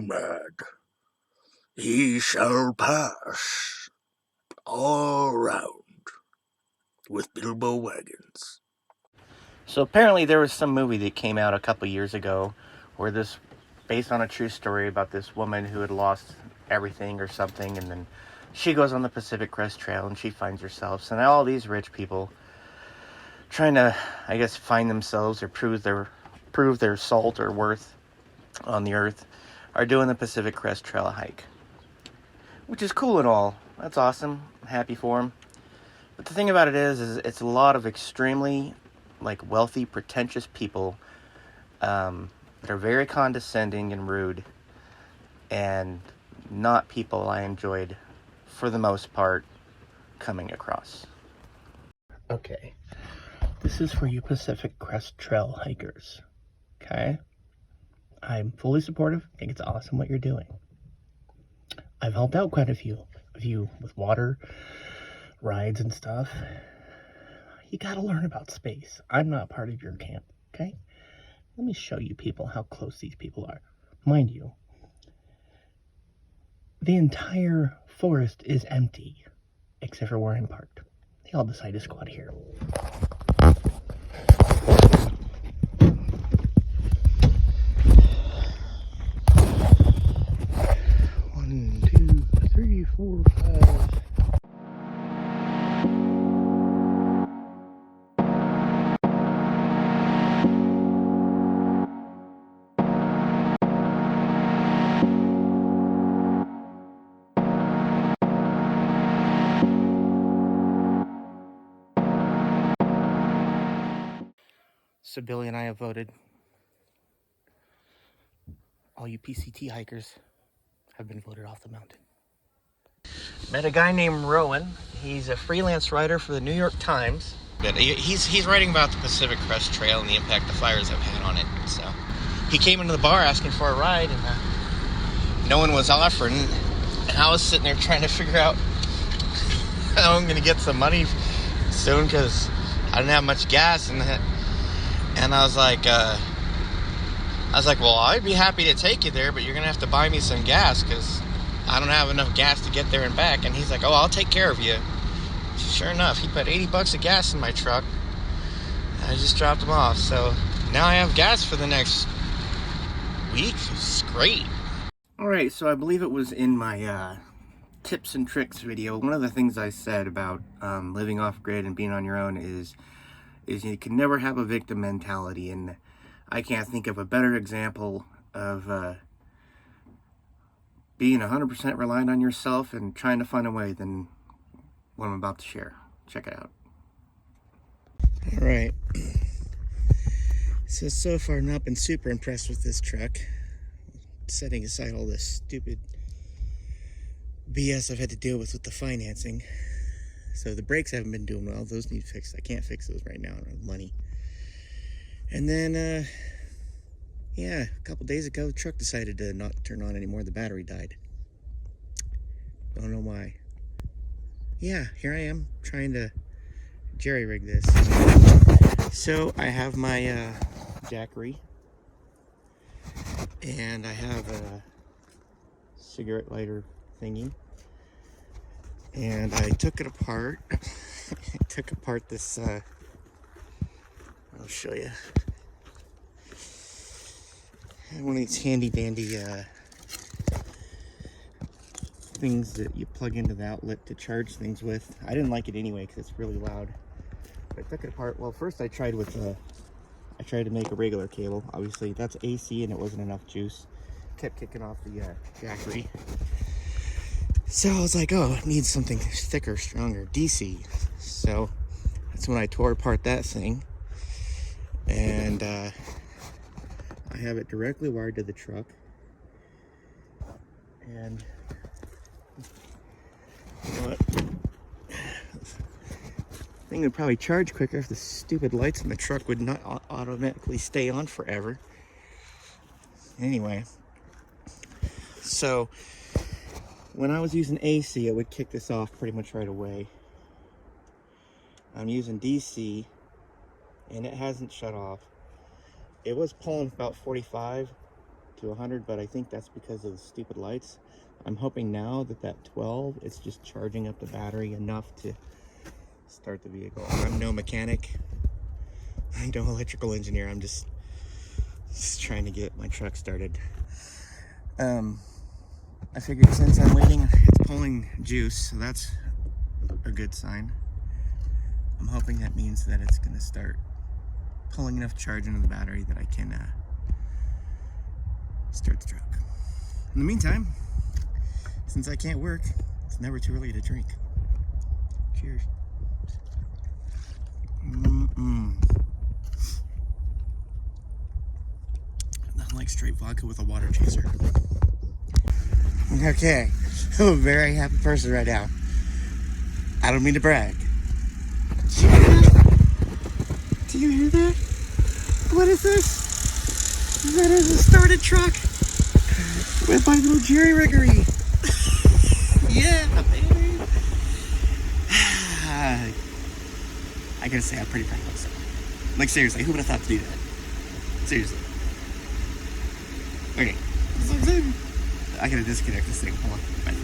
Nomad. He shall pass all round with Bilbo wagons. So apparently there was some movie that came out a couple years ago where this, based on a true story about this woman who had lost everything or something, and then she goes on the Pacific Crest Trail and she finds herself. So now all these rich people trying to, I guess, find themselves or prove their salt or worth on the earth are doing the Pacific Crest Trail hike, which is cool and all. That's awesome. I'm happy for them. But the thing about it is it's a lot of extremely wealthy, pretentious people that are very condescending and rude, and not people I enjoyed, for the most part, coming across. Okay, this is for you Pacific Crest Trail hikers, okay? I'm fully supportive. I think it's awesome what you're doing. I've helped out quite a few of you with water, rides and stuff. You gotta learn about space. I'm not part of your camp, okay? Let me show you people how close these people are. Mind you, the entire forest is empty, except for where I'm parked. They all decide to squat here. One, two, three, four, five. So Billy and I have voted. All you PCT hikers have been voted off the mountain. Met a guy named Rowan. He's a freelance writer for the New York Times. He's writing about the Pacific Crest Trail and the impact the fires have had on it. So he came into the bar asking for a ride, and no one was offering. And I was sitting there trying to figure out how I'm going to get some money soon, because I didn't have much gas. And I was like, well, I'd be happy to take you there, but you're going to have to buy me some gas, because I don't have enough gas to get there and back. And he's like, oh, I'll take care of you. Sure enough, he put $80 of gas in my truck. I just dropped him off. So now I have gas for the next week. It's great. Alright, so I believe it was in my tips and tricks video. One of the things I said about living off grid and being on your own is you can never have a victim mentality. And I can't think of a better example of being 100% reliant on yourself and trying to find a way than what I'm about to share. Check it out. Alright. So far not been super impressed with this truck. Setting aside all this stupid BS I've had to deal with the financing. So the brakes haven't been doing well. Those need fixed. I can't fix those right now. I don't have money. And then, yeah, a couple days ago, the truck decided to not turn on anymore. The battery died. Don't know why. Yeah, here I am trying to jerry-rig this. So I have my Jackery, and I have a cigarette lighter thingy, and I took it apart. I took apart this, I'll show you. One of these handy-dandy things that you plug into the outlet to charge things with. I didn't like it anyway because it's really loud. But I took it apart. Well, first I tried to make a regular cable. Obviously that's AC and it wasn't enough juice. Kept kicking off the Jackery. So I was like, oh, it needs something thicker, stronger, DC. So that's when I tore apart that thing. And I have it directly wired to the truck. And you know what? Thing would probably charge quicker if the stupid lights in the truck would not automatically stay on forever. Anyway, so when I was using AC, it would kick this off pretty much right away. I'm using DC, and it hasn't shut off. It was pulling about 45 to 100, but I think that's because of the stupid lights. I'm hoping now that 12, it's just charging up the battery enough to start the vehicle. I'm no mechanic. I'm no electrical engineer. I'm just trying to get my truck started. I figured since I'm waiting, it's pulling juice, so that's a good sign. I'm hoping that means that it's going to start pulling enough charge into the battery that I can start the truck. In the meantime, since I can't work, it's never too early to drink. Cheers. Nothing like straight vodka with a water chaser. Okay, I'm a very happy person right now. I don't mean to brag. Do you hear that? Do you hear that? What is this? That is a started truck with my little jerry riggery. Yeah, baby. I gotta say, I'm pretty proud of myself. Like, seriously, who would have thought to do that? Seriously. Okay. I gotta disconnect this thing. Hold on. Bye.